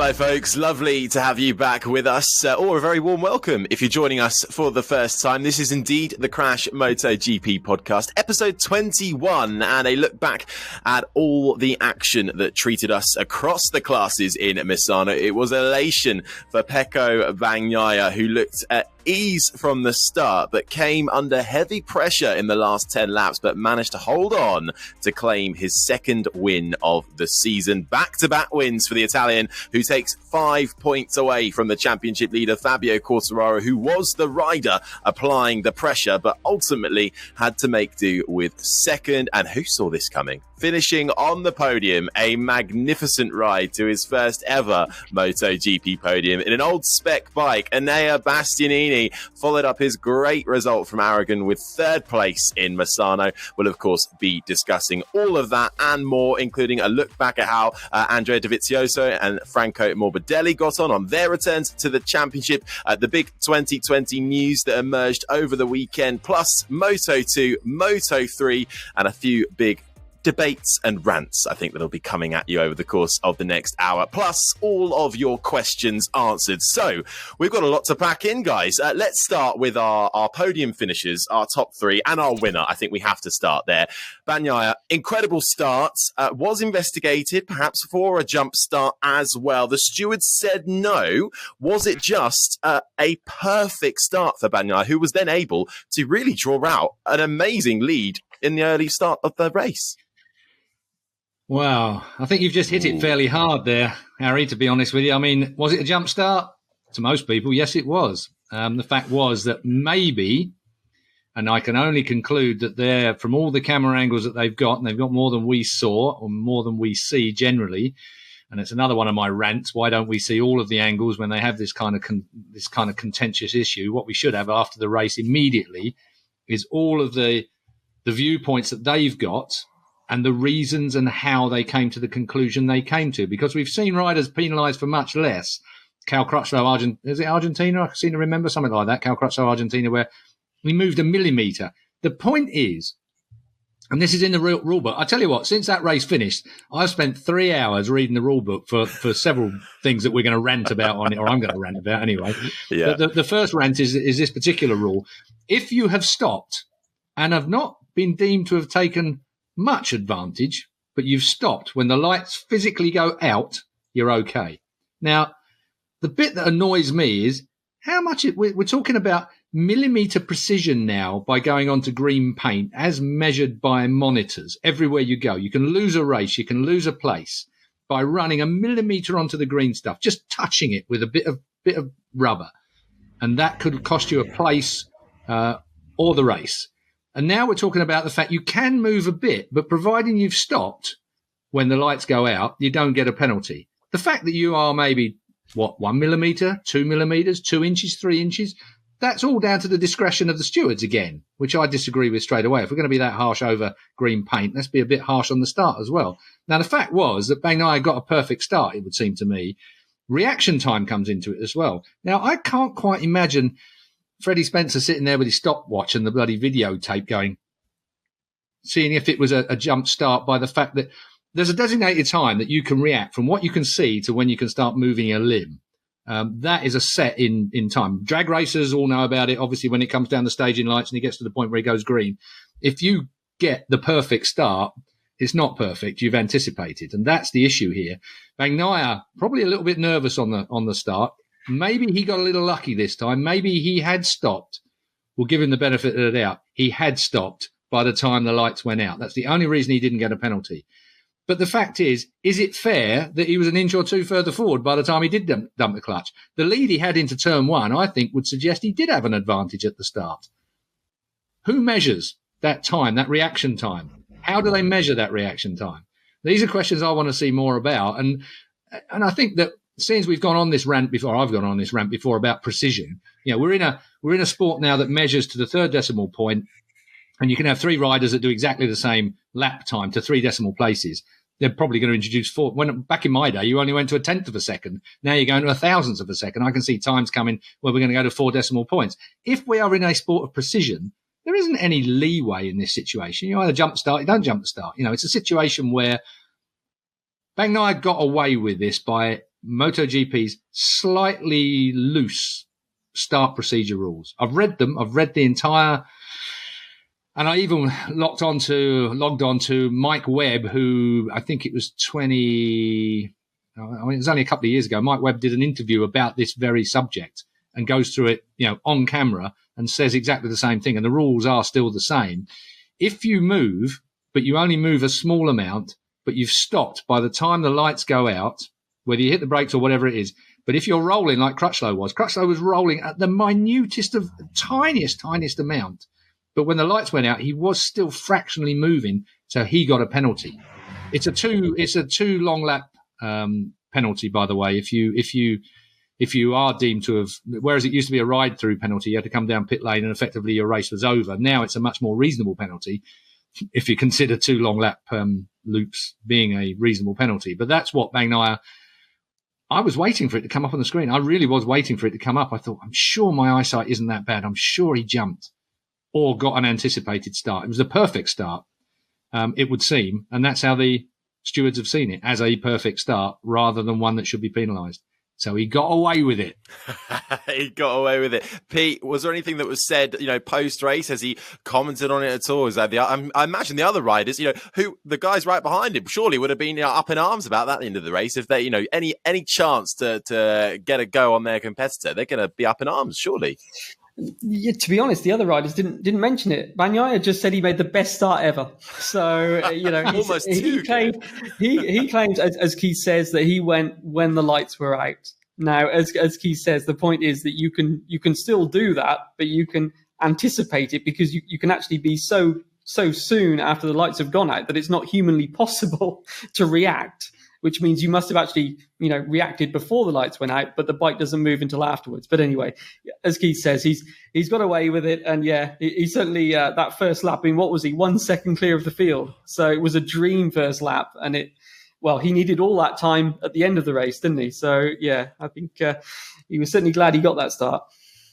Hello folks, lovely to have you back with us, or a very warm welcome if you're joining us for the first time. This is indeed the Crash MotoGP podcast, episode 21, and a look back at all the action that treated us across the classes in Misano. It was elation for Pecco Bagnaia, who looked at ease from the start, but came under heavy pressure in the last 10 laps, but managed to hold on to claim his second win of the season. Back-to-back wins for the Italian, who takes 5 points away from the championship leader Fabio Quartararo, who was the rider applying the pressure, but ultimately had to make do with second. And who saw this coming? Finishing on the podium, a magnificent ride to his first ever MotoGP podium in an old spec bike. Enea Bastianini followed up his great result from Aragon with third place in Misano. We'll, of course, be discussing all of that and more, including a look back at how Andrea Dovizioso and Franco Morbidelli got on their returns to the championship, the big 2020 news that emerged over the weekend, plus Moto2, Moto3, and a few big debates and rants, I think, that'll be coming at you over the course of the next hour, plus all of your questions answered. So we've got a lot to pack in, guys. Let's start with our podium finishers, our top three, and our winner. I think we have to start there. Bagnaia, incredible start, was investigated perhaps for a jump start as well. The stewards said no. Was it just a perfect start for Bagnaia, who was then able to really draw out an amazing lead in the early start of the race? Wow, I think you've just hit it fairly hard there, Harry, to be honest with you. I mean, was it a jump start? To most people, yes, it was. The fact was that maybe, and I can only conclude that they're, from all the camera angles that they've got, and they've got more than we saw, or more than we see generally, and it's another one of my rants, why don't we see all of the angles when they have this kind of contentious issue? What we should have after the race immediately is all of the viewpoints that they've got and the reasons and how they came to the conclusion they came to. Because we've seen riders penalised for much less. Cal Crutchlow, is it Argentina? I seem to remember something like that. Cal Crutchlow, Argentina, where we moved a millimetre. The point is, and this is in the rule book, I tell you what, since that race finished, I've spent 3 hours reading the rule book for several things that we're going to rant about on it, or I'm going to rant about anyway. Yeah. The first rant is this particular rule. If you have stopped and have not been deemed to have taken much advantage, but you've stopped when the lights physically go out, you're okay. Now, the bit that annoys me is how much we're talking about millimetre precision now by going on to green paint as measured by monitors everywhere you go. You can lose a race, you can lose a place by running a millimetre onto the green stuff, just touching it with a bit of rubber. And that could cost you a place or the race. And now we're talking about the fact you can move a bit, but providing you've stopped when the lights go out, you don't get a penalty. The fact that you are maybe, 1 millimetre, 2 millimetres, 2 inches, 3 inches, that's all down to the discretion of the stewards again, which I disagree with straight away. If we're going to be that harsh over green paint, let's be a bit harsh on the start as well. Now, the fact was that Bagnaia got a perfect start, it would seem to me. Reaction time comes into it as well. Now, I can't quite imagine Freddie Spencer sitting there with his stopwatch and the bloody videotape going, seeing if it was a jump start by the fact that there's a designated time that you can react from what you can see to when you can start moving a limb. That is a set in time. Drag racers all know about it, obviously, when it comes down the staging lights and it gets to the point where it goes green. If you get the perfect start, it's not perfect. You've anticipated. And that's the issue here. Bagnaia, probably a little bit nervous on the start. Maybe he got a little lucky this time. Maybe he had stopped. We'll give him the benefit of the doubt. He had stopped by the time the lights went out. That's the only reason he didn't get a penalty. But the fact is it fair that he was an inch or two further forward by the time he did dump the clutch? The lead he had into turn one, I think, would suggest he did have an advantage at the start. Who measures that time, that reaction time? How do they measure that reaction time? These are questions I want to see more about. And I think that since we've gone on this rant before, I've gone on this rant before about precision. You know, we're in a sport now that measures to the third decimal point, and you can have three riders that do exactly the same lap time to 3 decimal places. They're probably going to introduce 4. When back in my day, you only went to 1/10 of a second. Now you're going to 1,000th of a second. I can see times coming where we're going to go to 4 decimal points. If we are in a sport of precision, there isn't any leeway in this situation. You either jump start, you don't jump start. You know, it's a situation where Bagnaia got away with this by MotoGP's slightly loose start procedure rules. I've read them. I've read the entire, and I even logged on to Mike Webb, who I think it was it was only a couple of years ago. Mike Webb did an interview about this very subject and goes through it, on camera and says exactly the same thing. And the rules are still the same. If you move, but you only move a small amount, but you've stopped by the time the lights go out, whether you hit the brakes or whatever it is. But if you're rolling like Crutchlow was rolling at the minutest of tiniest amount. But when the lights went out, he was still fractionally moving, so he got a penalty. It's a two long lap penalty, by the way. If you are deemed to have, whereas it used to be a ride through penalty, you had to come down pit lane and effectively your race was over. Now it's a much more reasonable penalty if you consider 2 long lap loops being a reasonable penalty. But that's what Bagnaia. I was waiting for it to come up on the screen. I really was waiting for it to come up. I thought, I'm sure my eyesight isn't that bad. I'm sure he jumped or got an anticipated start. It was a perfect start, it would seem. And that's how the stewards have seen it, as a perfect start rather than one that should be penalised. So he got away with it. He got away with it. Pete, was there anything that was said, post-race? Has he commented on it at all? Is that I imagine the other riders, who the guys right behind him, surely would have been up in arms about that at the end of the race. If they, any chance to get a go on their competitor, they're going to be up in arms, surely. Yeah, to be honest, the other riders didn't mention it. Bagnaia just said he made the best start ever. So he claims, as Keith says, that he went when the lights were out. Now, as Keith says, the point is that you can still do that, but you can anticipate it because you can actually be so soon after the lights have gone out that it's not humanly possible to react. Which means you must have actually, reacted before the lights went out, but the bike doesn't move until afterwards. But anyway, as Keith says, he's got away with it. And yeah, he certainly, that first lap, what was he? 1 second clear of the field. So it was a dream first lap. And he needed all that time at the end of the race, didn't he? So yeah, I think he was certainly glad he got that start.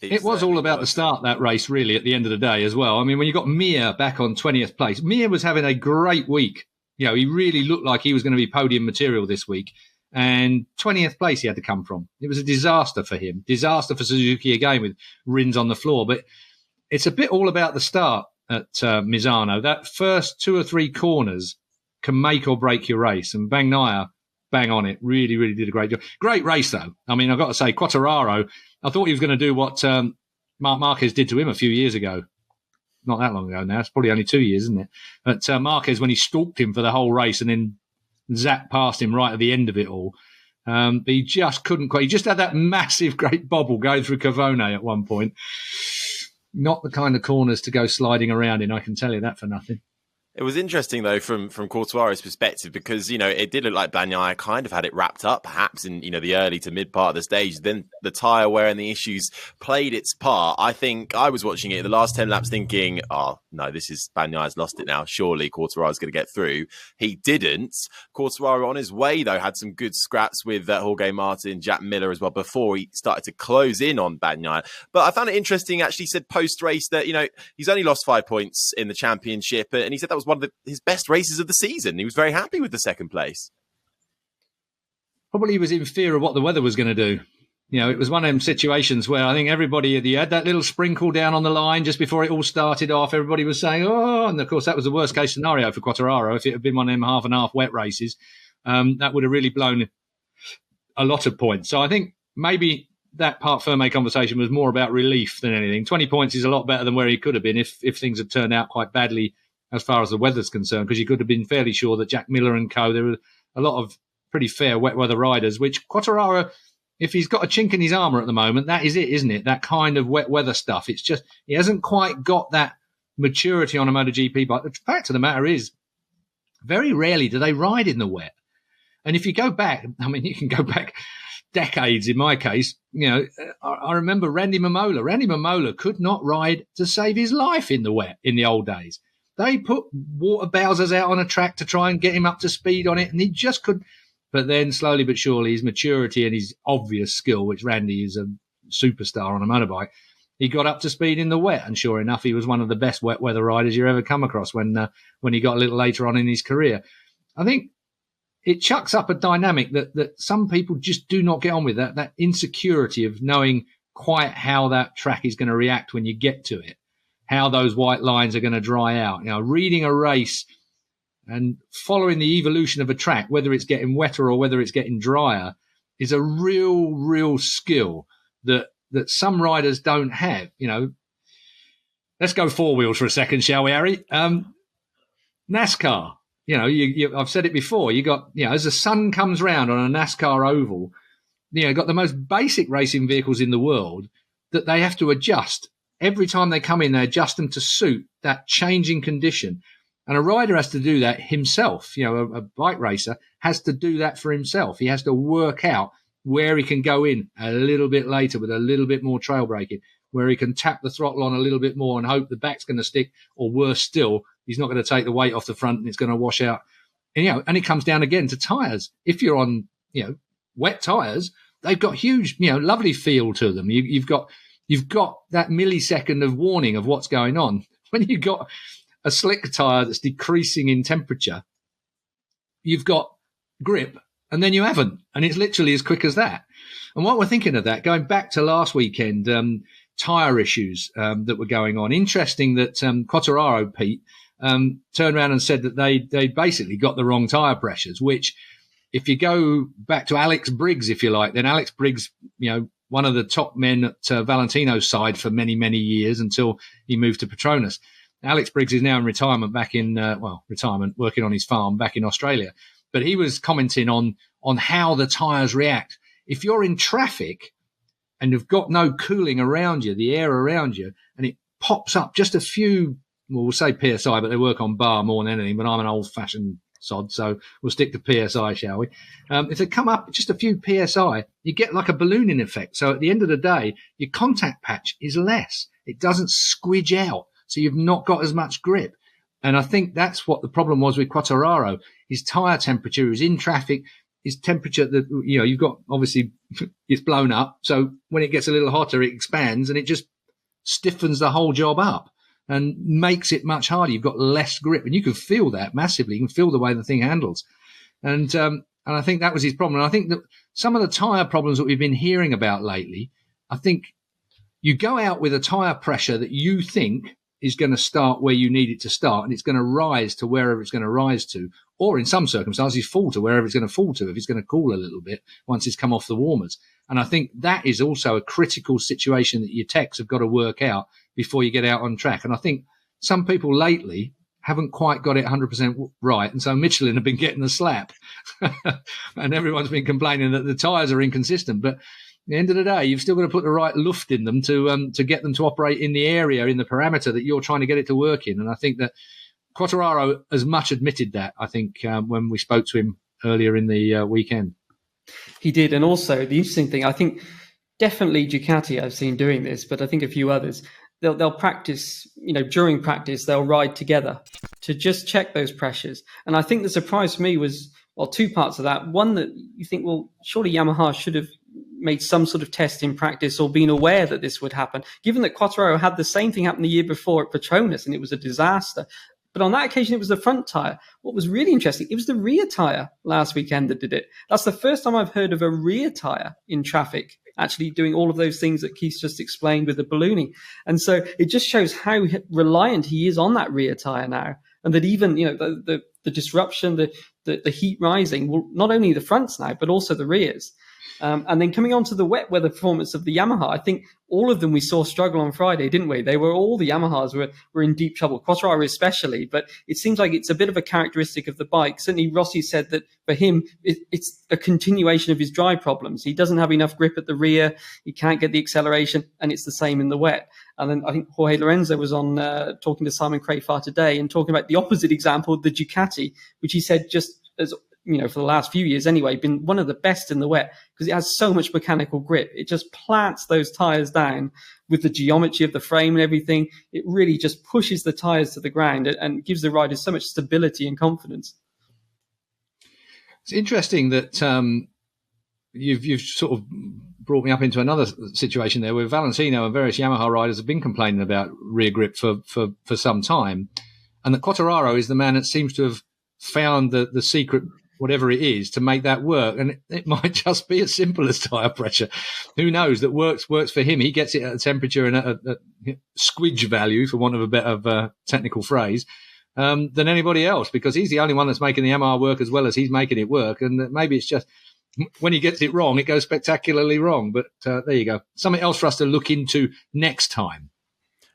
It was all about the start, that race, really, at the end of the day as well. I mean, when you got Mir back on 20th place, Mir was having a great week. He really looked like he was going to be podium material this week. And 20th place he had to come from. It was a disaster for him. Disaster for Suzuki again with Rins on the floor. But it's a bit all about the start at Misano. That first 2 or 3 corners can make or break your race. And Bagnaia, bang on it, really, really did a great job. Great race, though. I mean, I've got to say, Quartararo, I thought he was going to do what Marc Marquez did to him a few years ago. Not that long ago now. It's probably only 2 years, isn't it? But Marquez, when he stalked him for the whole race and then zapped past him right at the end of it all, he just couldn't quite. He just had that massive, great bobble going through Cavone at one point. Not the kind of corners to go sliding around in, I can tell you that for nothing. It was interesting, though, from Quartararo's perspective, because, it did look like Bagnaia kind of had it wrapped up, perhaps in, the early to mid part of the stage. Then the tyre wear and the issues played its part. I think I was watching it the last 10 laps thinking, oh, no, this is Bagnaia's lost it now. Surely Quartararo's going to get through. He didn't. Quartararo on his way, though, had some good scraps with Jorge Martin, Jack Miller as well, before he started to close in on Bagnaia. But I found it interesting, actually said post-race that, he's only lost 5 points in the championship. And he said that was one of his best races of the season. He was very happy with the second place. Probably he was in fear of what the weather was going to do. It was one of them situations where I think everybody had that little sprinkle down on the line just before it all started off. Everybody was saying, oh, and of course that was the worst case scenario for Quartararo. If it had been one of them half and half wet races, that would have really blown a lot of points. So I think maybe that part Ferme conversation was more about relief than anything. 20 points is a lot better than where he could have been if things had turned out quite badly as far as the weather's concerned, because you could have been fairly sure that Jack Miller and co, there were a lot of pretty fair wet weather riders, which Quartararo, if he's got a chink in his armour at the moment, that is it, isn't it? That kind of wet weather stuff. It's just, he hasn't quite got that maturity on a MotoGP bike. The fact of the matter is, very rarely do they ride in the wet. And if you go back, I mean, you can go back decades in my case. I remember Randy Mamola. Randy Mamola could not ride to save his life in the wet in the old days. They put water bowsers out on a track to try and get him up to speed on it, and he just couldn't. But then, slowly but surely, his maturity and his obvious skill, which Randy is a superstar on a motorbike, he got up to speed in the wet. And sure enough, he was one of the best wet weather riders you ever come across when he got a little later on in his career. I think it chucks up a dynamic that some people just do not get on with, that insecurity of knowing quite how that track is going to react when you get to it, how those white lines are going to dry out. Reading a race and following the evolution of a track, whether it's getting wetter or whether it's getting drier, is a real skill that some riders don't have. Let's go four wheels for a second, shall we, Harry? NASCAR. I've said it before. You got, as the sun comes round on a NASCAR oval, got the most basic racing vehicles in the world that they have to adjust. Every time they come in, they adjust them to suit that changing condition. And a rider has to do that himself. A bike racer has to do that for himself. He has to work out where he can go in a little bit later with a little bit more trail braking, where he can tap the throttle on a little bit more and hope the back's going to stick, or worse still, he's not going to take the weight off the front and it's going to wash out. And it comes down again to tyres. If you're on, wet tyres, they've got huge, lovely feel to them. You've got that millisecond of warning of what's going on. When you've got a slick tyre that's decreasing in temperature, you've got grip, and then you haven't. And it's literally as quick as that. And what we're thinking of that, going back to last weekend, tyre issues that were going on. Interesting that Quartararo, Pete, turned around and said that they basically got the wrong tyre pressures, which, if you go back to Alex Briggs, if you like, then Alex Briggs, one of the top men at Valentino's side for many, many years until he moved to Petronas. Alex Briggs is now in retirement working on his farm back in Australia. But he was commenting on how the tyres react. If you're in traffic and you've got no cooling around you, the air around you, and it pops up just a few, we'll say PSI, but they work on bar more than anything, but I'm an old-fashioned sod, so we'll stick to PSI, shall we? If they come up just a few PSI, you get like a ballooning effect. So at the end of the day, your contact patch is less. It doesn't squidge out. So you've not got as much grip. And I think that's what the problem was with Quartararo. His tyre temperature is in traffic, his temperature that, you've got, obviously, it's blown up. So when it gets a little hotter, it expands and it just stiffens the whole job up and makes it much harder. You've got less grip, and you can feel that massively. You can feel the way the thing handles. And I think that was his problem. And I think that some of the tyre problems that we've been hearing about lately, I think you go out with a tyre pressure that you think is going to start where you need it to start, and it's going to rise to wherever it's going to rise to, or in some circumstances fall to wherever it's going to fall to if it's going to cool a little bit once it's come off the warmers. And I think that is also a critical situation that your techs have got to work out before you get out on track. And I think some people lately haven't quite got it 100% right, and so Michelin have been getting the slap and everyone's been complaining that the tyres are inconsistent. But at the end of the day, you've still got to put the right luft in them to get them to operate in the area, in the parameter that you're trying to get it to work in. And I think that Quartararo as much admitted that, I think, when we spoke to him earlier in the weekend. He did. And also the interesting thing, I think definitely Ducati I've seen doing this, but I think a few others, they'll practice, during practice, they'll ride together to just check those pressures. And I think the surprise for me was, two parts of that. One, that you think, surely Yamaha should have made some sort of test in practice or been aware that this would happen, given that Quartararo had the same thing happen the year before at Petronas and it was a disaster. But on that occasion, it was the front tyre. What was really interesting, it was the rear tyre last weekend that did it. That's the first time I've heard of a rear tyre in traffic actually doing all of those things that Keith just explained with the ballooning. And so it just shows how reliant he is on that rear tyre now. And that even, the disruption, the heat rising, will not only the fronts now, but also the rears. And then coming on to the wet weather performance of the Yamaha, I think all of them we saw struggle on Friday, didn't we? All the Yamahas were in deep trouble, Quartararo especially, but it seems like it's a bit of a characteristic of the bike. Certainly Rossi said that for him, it's a continuation of his dry problems. He doesn't have enough grip at the rear, he can't get the acceleration, and it's the same in the wet. And then I think Jorge Lorenzo was on talking to Simon Crafar today and talking about the opposite example, the Ducati, which he said just as for the last few years anyway, been one of the best in the wet because it has so much mechanical grip. It just plants those tyres down with the geometry of the frame and everything. It really just pushes the tyres to the ground and gives the riders so much stability and confidence. It's interesting that you've sort of brought me up into another situation there where Valentino and various Yamaha riders have been complaining about rear grip for some time, and that Quartararo is the man that seems to have found the secret whatever it is to make that work. And it might just be as simple as tyre pressure. Who knows? That works for him. He gets it at a temperature and at a squidge value, for want of a better technical phrase, than anybody else, because he's the only one that's making the MR work as well as he's making it work. And maybe it's just when he gets it wrong, it goes spectacularly wrong. But there you go. Something else for us to look into next time.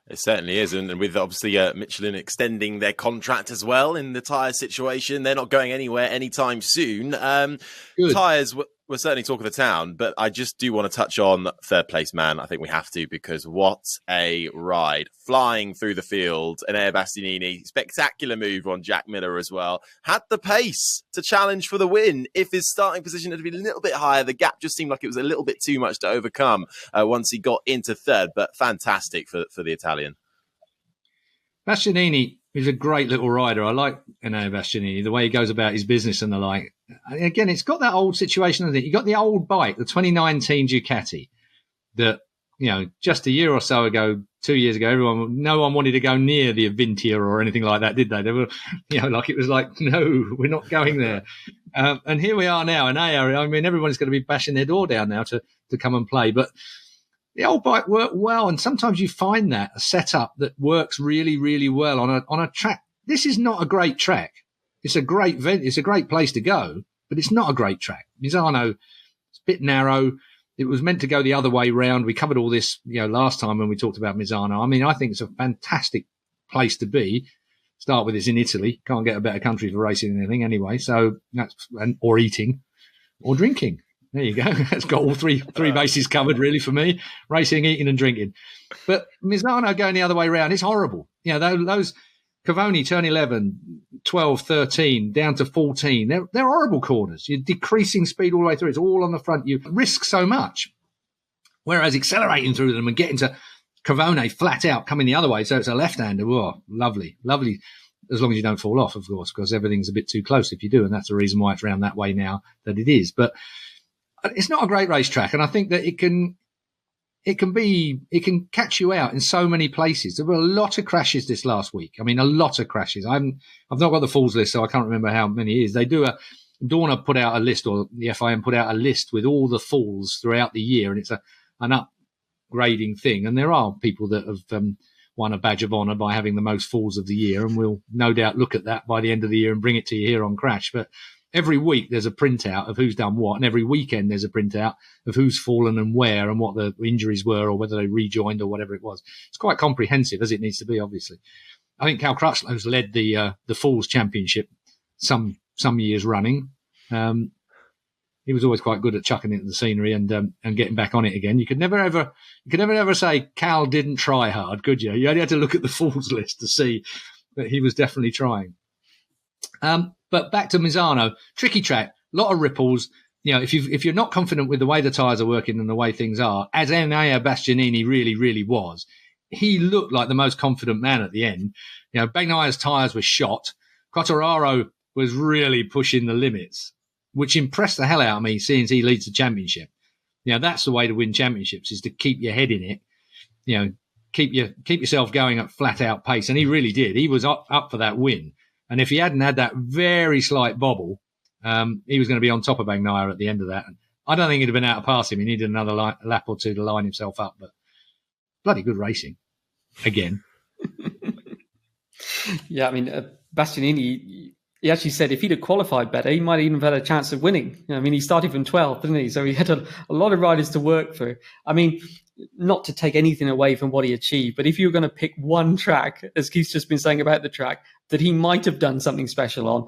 It certainly is. And with obviously Michelin extending their contract as well in the tyre situation, they're not going anywhere anytime soon. Tyres we're certainly talk of the town, but I just do want to touch on third place man. I think we have to, because what a ride. Flying through the field, Enea Bastianini, spectacular move on Jack Miller as well. Had the pace to challenge for the win. If his starting position had been a little bit higher, the gap just seemed like it was a little bit too much to overcome once he got into third, but fantastic for the Italian. Bastianini is a great little rider. I like Enea Bastianini, the way he goes about his business and the like. Again, it's got that old situation, hasn't it? You got the old bike, the 2019 Ducati, that, just a year or so ago, 2 years ago, no one wanted to go near the Avintia or anything like that, did they? They were, like it was like, no, we're not going there. And here we are now, Enea. I mean, everyone's going to be bashing their door down now to come and play. But the old bike worked well, and sometimes you find that a setup that works really, really well on a track. This is not a great track. It's a great it's a great place to go, but it's not a great track. Misano, it's a bit narrow. It was meant to go the other way round. We covered all this, last time when we talked about Misano. I mean, I think it's a fantastic place to be. Start with, it's in Italy. Can't get a better country for racing than anything anyway. So or eating or drinking. There you go. It's got all three bases covered, really, for me. Racing, eating and drinking. But Misano going the other way around, it's horrible. Those Cavoni, turn 11, 12, 13, down to 14. They're horrible corners. You're decreasing speed all the way through. It's all on the front. You risk so much. Whereas accelerating through them and getting to Cavoni flat out, coming the other way, so it's a left-hander. Oh, lovely, lovely. As long as you don't fall off, of course, because everything's a bit too close if you do. And that's the reason why it's round that way now that it is. But it's not a great racetrack, and I think that it can catch you out in so many places. There were a lot of crashes this last week. I mean, a lot of crashes. I've not got the falls list, so I can't remember how many it is. They do Dorna put out a list, or the FIM put out a list with all the falls throughout the year, and it's an upgrading thing. And there are people that have won a badge of honour by having the most falls of the year, and we'll no doubt look at that by the end of the year and bring it to you here on Crash. But every week there's a printout of who's done what, and every weekend there's a printout of who's fallen and where and what the injuries were or whether they rejoined or whatever it was. It's quite comprehensive, as it needs to be, obviously. I think Cal Crutchlow's led the Falls Championship some years running. He was always quite good at chucking it in the scenery and getting back on it again. You could never ever say Cal didn't try hard, could you? You only had to look at the Falls list to see that he was definitely trying. But back to Misano, tricky track, a lot of ripples. If you're not confident with the way the tyres are working and the way things are, as Enea Bastianini really, really was, he looked like the most confident man at the end. Bagnaia's tyres were shot. Quartararo was really pushing the limits, which impressed the hell out of me, seeing as he leads the championship. That's the way to win championships, is to keep your head in it. Keep yourself going at flat out pace, and he really did. He was up for that win. And if he hadn't had that very slight bobble, he was going to be on top of Bagnaia at the end of that. And I don't think he'd have been able to pass him. He needed another lap or two to line himself up. But bloody good racing again. Yeah, I mean, Bastianini, he actually said if he'd have qualified better, he might have even had a chance of winning. I mean, he started from 12th, didn't he? So he had a lot of riders to work through. I mean, not to take anything away from what he achieved, but if you were going to pick one track, as Keith's just been saying about the track, that he might have done something special on,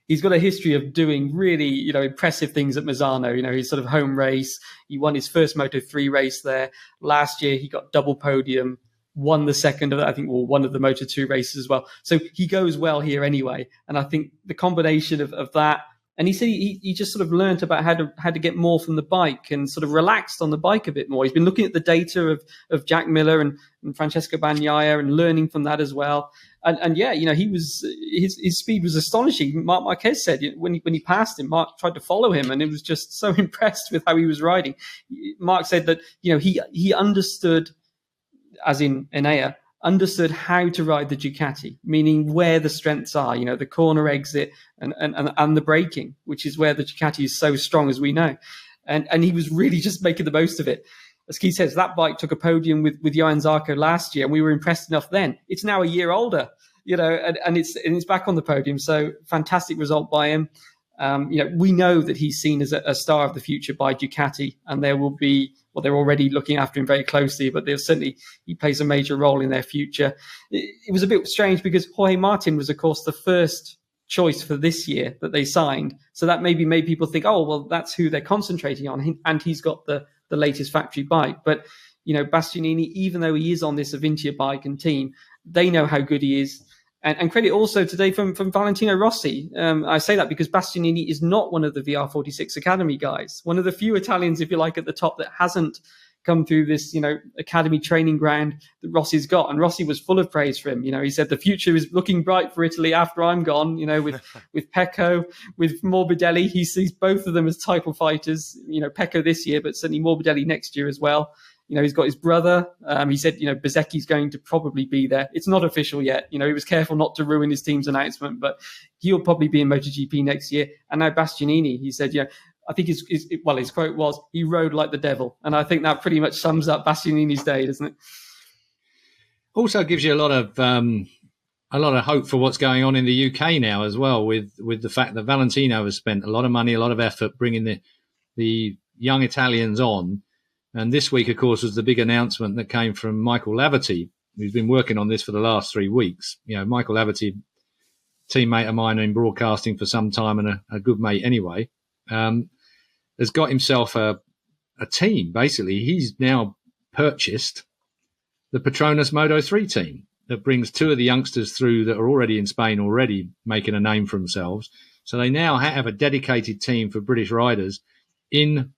he's got a history of doing really, impressive things at Misano. His sort of home race. He won his first Moto3 race there. Last year, he got double podium, won the second of, one of the Moto2 races as well. So he goes well here anyway. And I think the combination of that, and he said he just sort of learnt about how to get more from the bike and sort of relaxed on the bike a bit more. He's been looking at the data of Jack Miller and Francesco Bagnaia and learning from that as well. And yeah, he was his speed was astonishing. Marc Marquez said when he passed him, Marc tried to follow him, and it was just so impressed with how he was riding. Marc said that he understood, as in Enea, understood how to ride the Ducati, meaning where the strengths are, the corner exit and the braking, which is where the Ducati is so strong, as we know. And he was really just making the most of it. As Keith says, that bike took a podium with Huewen Zarco last year, and we were impressed enough then. It's now a year older, and it's back on the podium. So fantastic result by him. We know that he's seen as a star of the future by Ducati, and there will be, they're already looking after him very closely, but he plays a major role in their future. It was a bit strange because Jorge Martin was, of course, the first choice for this year that they signed. So that maybe made people think, that's who they're concentrating on, and he's got the latest factory bike. But, Bastianini, even though he is on this Avintia bike and team, they know how good he is. And credit also today from Valentino Rossi. I say that because Bastianini is not one of the VR46 Academy guys, one of the few Italians, if you like, at the top that hasn't come through this, academy training ground that Rossi's got. And Rossi was full of praise for him. He said the future is looking bright for Italy after I'm gone, with Pecco, with Morbidelli. He sees both of them as title fighters, Pecco this year, but certainly Morbidelli next year as well. He's got his brother. He said, Bezzecchi's going to probably be there. It's not official yet. He was careful not to ruin his team's announcement, but he'll probably be in MotoGP next year. And now Bastianini, he said, I think his quote was, he rode like the devil. And I think that pretty much sums up Bastianini's day, doesn't it? Also gives you a lot of hope for what's going on in the UK now as well, with the fact that Valentino has spent a lot of money, a lot of effort bringing the young Italians on. And this week, of course, was the big announcement that came from Michael Laverty, who's been working on this for the last 3 weeks. Michael Laverty, teammate of mine in broadcasting for some time and a good mate anyway, has got himself a team. Basically, he's now purchased the Petronas Moto3 team that brings 2 of the youngsters through that are already in Spain, already making a name for themselves. So they now have a dedicated team for British riders in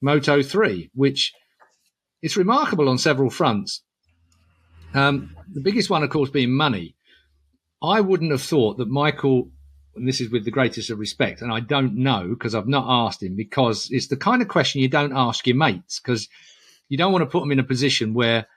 Moto3, which it's remarkable on several fronts. The biggest one, of course, being money. I wouldn't have thought that Michael, and this is with the greatest of respect, and I don't know because I've not asked him, because it's the kind of question you don't ask your mates, because you don't want to put them in a position where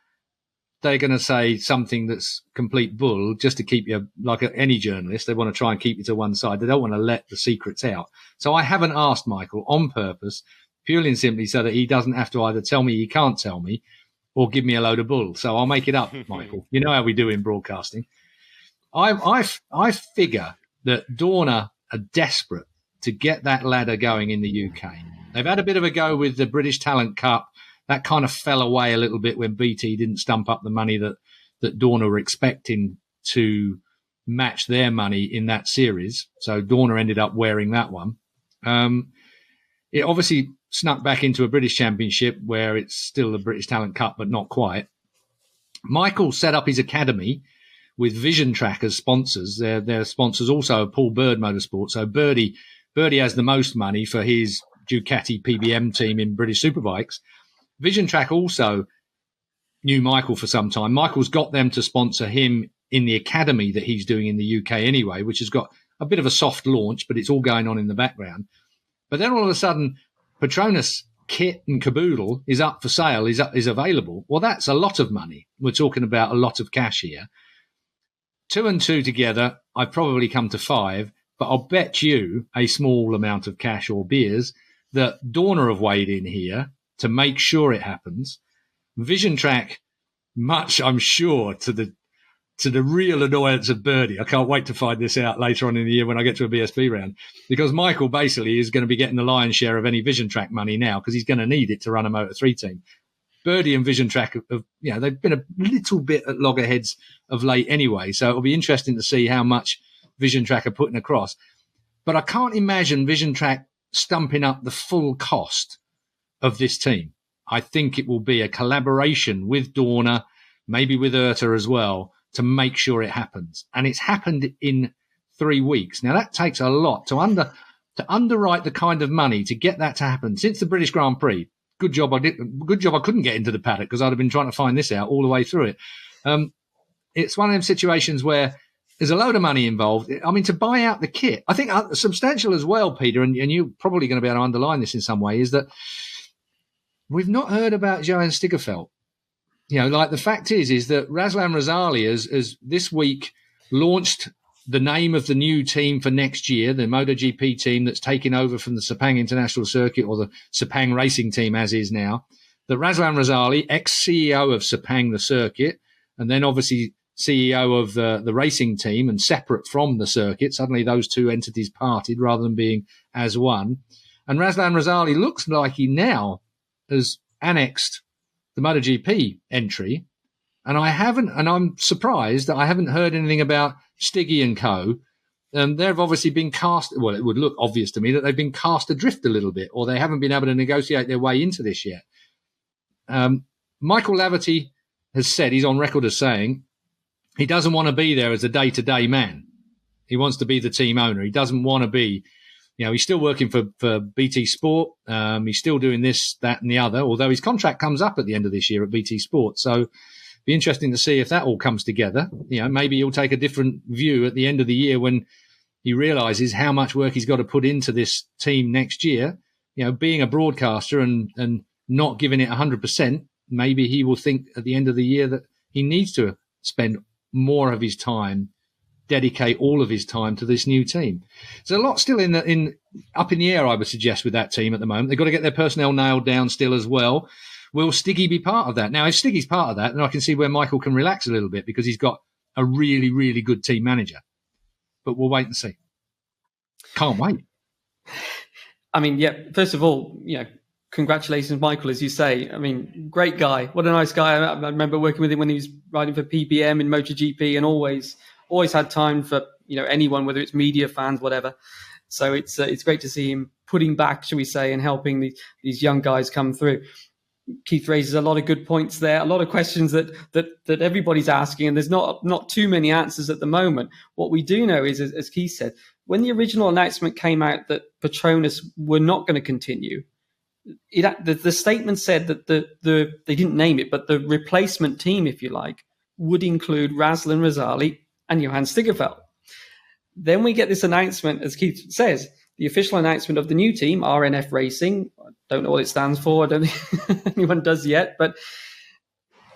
they're going to say something that's complete bull just to keep you, like any journalist, they want to try and keep you to one side. They don't want to let the secrets out. So I haven't asked Michael on purpose, purely and simply so that he doesn't have to either tell me he can't tell me or give me a load of bull. So I'll make it up, Michael. You know how we do in broadcasting. I figure that Dorna are desperate to get that ladder going in the UK. They've had a bit of a go with the British Talent Cup. That kind of fell away a little bit when BT didn't stump up the money that Dorna were expecting to match their money in that series. So Dorna ended up wearing that one. It obviously snuck back into a British Championship where it's still the British Talent Cup, but not quite. Michael set up his academy with Vision Track as sponsors. Their sponsors also are Paul Bird Motorsport. So Birdie has the most money for his Ducati PBM team in British Superbikes. Vision Track also knew Michael for some time. Michael's got them to sponsor him in the academy that he's doing in the UK anyway, which has got a bit of a soft launch, but it's all going on in the background. But then all of a sudden, Petronas kit and caboodle is up for sale, is available. Well, that's a lot of money. We're talking about a lot of cash here. 2 and 2 together, I've probably come to 5, but I'll bet you a small amount of cash or beers that Dorna have weighed in here to make sure it happens. Vision Track, much, I'm sure, to the real annoyance of Birdie. I can't wait to find this out later on in the year when I get to a BSB round, because Michael basically is going to be getting the lion's share of any Vision Track money now because he's going to need it to run a Moto3 team. Birdie and Vision Track have they've been a little bit at loggerheads of late anyway, so it'll be interesting to see how much Vision Track are putting across. But I can't imagine Vision Track stumping up the full cost of this team. I think it will be a collaboration with Dorna, maybe with IRTA as well, to make sure it happens. And it's happened in 3 weeks. Now, that takes a lot to underwrite the kind of money to get that to happen. Since the British Grand Prix, good job I couldn't get into the paddock because I'd have been trying to find this out all the way through it. It's one of them situations where there's a load of money involved. I mean, to buy out the kit, I think substantial as well, Peter, and you're probably going to be able to underline this in some way, is that we've not heard about Johan Stigefeld. like the fact is that Razlan Razali has this week launched the name of the new team for next year, the MotoGP team that's taking over from the Sepang International Circuit, or the Sepang Racing Team as is now. The Razlan Razali, ex-CEO of Sepang, the circuit, and then obviously CEO of the racing team and separate from the circuit. Suddenly those two entities parted rather than being as one. And Razlan Razali looks like he now has annexed the MotoGP entry. And I'm surprised that I haven't heard anything about Stiggy and co. They've obviously been cast, well, it would look obvious to me that they've been cast adrift a little bit, or they haven't been able to negotiate their way into this yet. Michael Laverty has said, he's on record as saying, he doesn't want to be there as a day-to-day man. He wants to be the team owner. He doesn't want to be, he's still working for BT Sport. He's still doing this, that, and the other, although his contract comes up at the end of this year at BT Sport. So be interesting to see if that all comes together. Maybe he'll take a different view at the end of the year when he realizes how much work he's got to put into this team next year. Being a broadcaster and not giving it 100%, maybe he will think at the end of the year that he needs to spend more of his time, dedicate all of his time to this new team. There's a lot still up in the air, I would suggest, with that team at the moment. They've got to get their personnel nailed down still as well. Will Stiggy be part of that? Now, if Stiggy's part of that, then I can see where Michael can relax a little bit because he's got a really, really good team manager. But we'll wait and see. Can't wait. I mean, first of all, congratulations, Michael, as you say. I mean, great guy. What a nice guy. I remember working with him when he was riding for PBM in MotoGP, and always had time for, anyone, whether it's media, fans, whatever. So it's great to see him putting back, shall we say, and helping these young guys come through. Keith raises a lot of good points there, a lot of questions that everybody's asking, and there's not too many answers at the moment. What we do know is, as Keith said, when the original announcement came out that Petronas were not going to continue, the statement said that they didn't name it, but the replacement team, if you like, would include Razlan Razali and Johan Stigefeld. Then we get this announcement, as Keith says, the official announcement of the new team, RNF Racing. I don't know what it stands for. I don't think anyone does yet.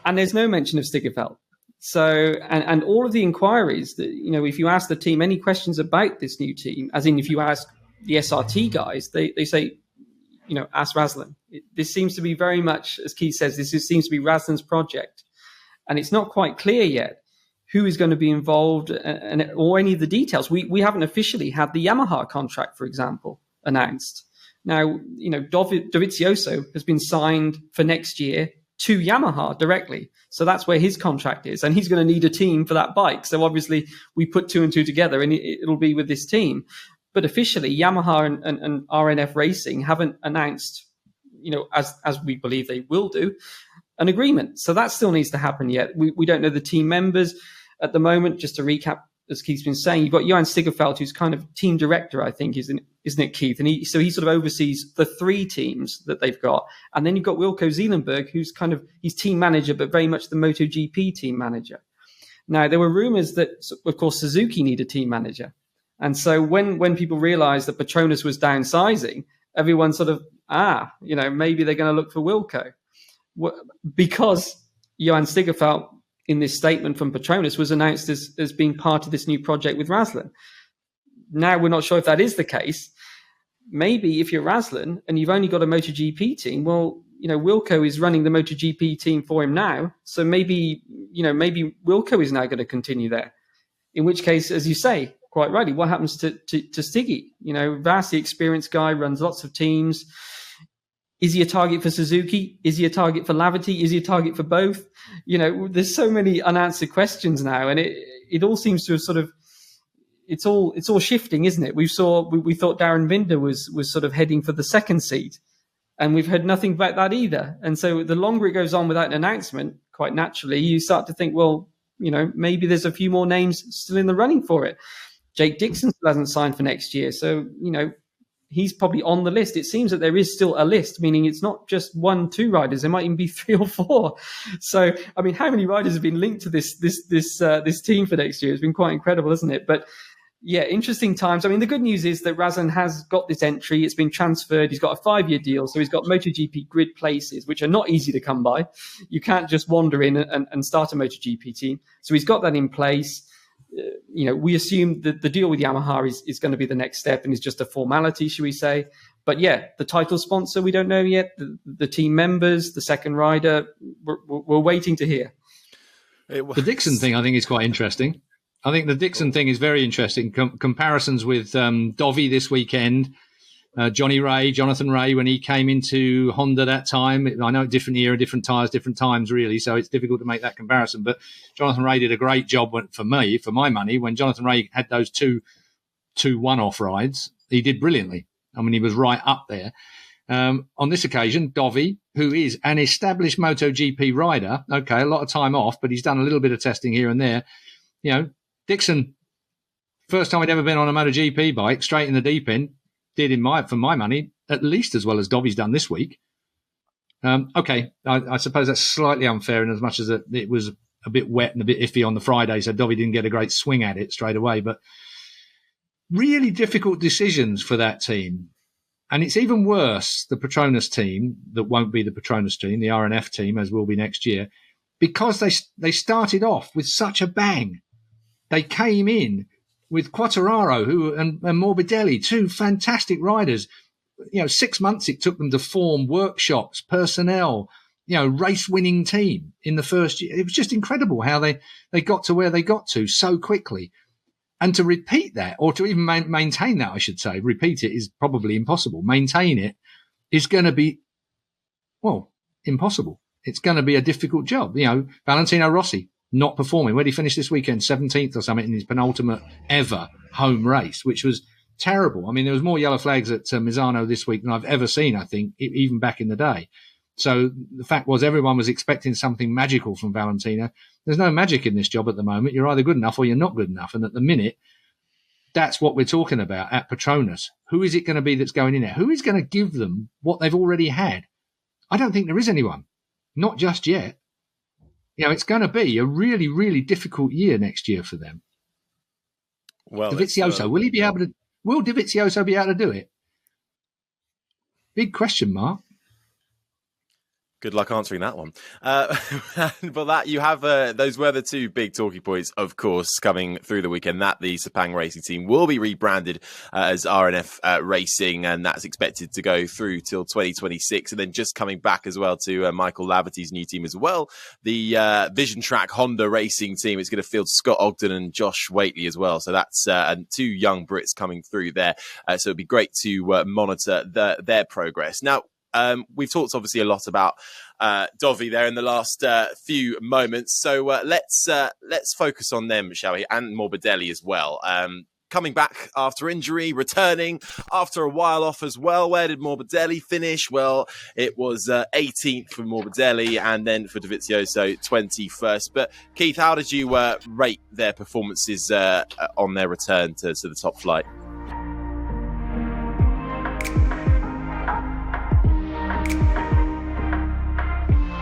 And there's no mention of Stigefeld. So, and all of the inquiries that, if you ask the team any questions about this new team, as in if you ask the SRT guys, they say, ask Razlan. This seems to be very much, as Keith says, seems to be Razlan's project. And it's not quite clear yet who is going to be involved or any of the details. We haven't officially had the Yamaha contract, for example, announced. Now, Dovizioso has been signed for next year to Yamaha directly. So that's where his contract is. And he's going to need a team for that bike. So obviously we put two and two together and it'll be with this team. But officially, Yamaha and RNF Racing haven't announced, as we believe they will do, an agreement. So that still needs to happen yet. We don't know the team members at the moment. Just to recap, as Keith's been saying, you've got Johan Stigefeld, who's kind of team director, I think, isn't it, Keith? And he sort of oversees the three teams that they've got. And then you've got Wilco Zeelenberg, who's he's team manager, but very much the MotoGP team manager. Now, there were rumors that, of course, Suzuki need a team manager. And so when people realized that Petronas was downsizing, everyone sort of, maybe they're going to look for Wilco. Because Johan Stigefeld, in this statement from Petronas, was announced as being part of this new project with Razlan. Now we're not sure if that is the case. Maybe if you're Razlan and you've only got a MotoGP team, well, Wilco is running the MotoGP team for him now. So maybe Wilco is now going to continue there. In which case, as you say, quite rightly, what happens to Stiggy? Vastly experienced guy, runs lots of teams. Is he a target for Suzuki? Is he a target for Laverty? Is he a target for both? There's so many unanswered questions now, and it all seems to have sort of, it's all shifting, isn't it? We thought Darren Binder was sort of heading for the second seat, and we've heard nothing about that either. And so the longer it goes on without an announcement, quite naturally, you start to think, well, maybe there's a few more names still in the running for it. Jake Dixon still hasn't signed for next year, so he's probably on the list. It seems that there is still a list, meaning it's not just 1-2 riders. There might even be 3 or 4. So, I mean, how many riders have been linked to this team for next year? It's been quite incredible, isn't it? But Yeah, interesting times. I mean, the good news is that Razan has got this entry. It's been transferred. He's got a 5-year deal. So he's got MotoGP grid places, which are not easy to come by. You can't just wander in and start a MotoGP team. So he's got that in place. We assume that the deal with Yamaha is going to be the next step and is just a formality, should we say. But yeah, the title sponsor, we don't know yet. The team members, the second rider, we're waiting to hear. The Dixon thing, I think, is quite interesting. I think the Dixon thing is very interesting. Comparisons with Dovi this weekend, Jonathan Ray, when he came into Honda that time. I know different era, different tyres, different times, really, so it's difficult to make that comparison. But Jonathan Ray did a great job for my money, when Jonathan Ray had those two one-off rides. He did brilliantly. I mean, he was right up there. On this occasion, Dovi, who is an established MotoGP rider, okay, a lot of time off, but he's done a little bit of testing here and there. Dixon, first time he'd ever been on a MotoGP bike, straight in the deep end, did for my money, at least as well as Dovi's done this week. Okay, I suppose that's slightly unfair in as much as it was a bit wet and a bit iffy on the Friday, so Dovi didn't get a great swing at it straight away. But really difficult decisions for that team. And it's even worse, the Petronas team, that won't be the Petronas team, the RNF team, as will be next year, because they started off with such a bang. They came in with Quartararo and Morbidelli, two fantastic riders. 6 months it took them to form workshops, personnel, race-winning team in the first year. It was just incredible how they got to where they got to so quickly. And to repeat that, or to even maintain that, I should say, repeat it is probably impossible. Maintain it is going to be, impossible. It's going to be a difficult job. Valentino Rossi, not performing. Where did he finish this weekend? 17th or something in his penultimate ever home race, which was terrible. I mean, there was more yellow flags at Misano this week than I've ever seen, I think, even back in the day. So the fact was everyone was expecting something magical from Valentino. There's no magic in this job at the moment. You're either good enough or you're not good enough. And at the minute, that's what we're talking about at Petronas. Who is it going to be that's going in there? Who is going to give them what they've already had? I don't think there is anyone. Not just yet. It's going to be a really, really difficult year next year for them. Well, Dovizioso, will Dovizioso be able to do it? Big question mark. Good luck answering that one. But that you have those were the two big talking points, of course, coming through the weekend. That the Sepang Racing team will be rebranded as RNF Racing, and that's expected to go through till 2026. And then just coming back as well to Michael Laverty's new team as well, the Vision Track Honda Racing team is going to field Scott Ogden and Josh Waitley as well. So that's two young Brits coming through there. So it'd be great to monitor their progress. Now, we've talked obviously a lot about Dovi there in the last few moments, so let's focus on them, shall we? And Morbidelli as well. Coming back after injury, returning after a while off as well. Where did Morbidelli finish? Well, it was 18th for Morbidelli, and then for Dovizioso 21st. But Keith, how did you rate their performances on their return to the top flight?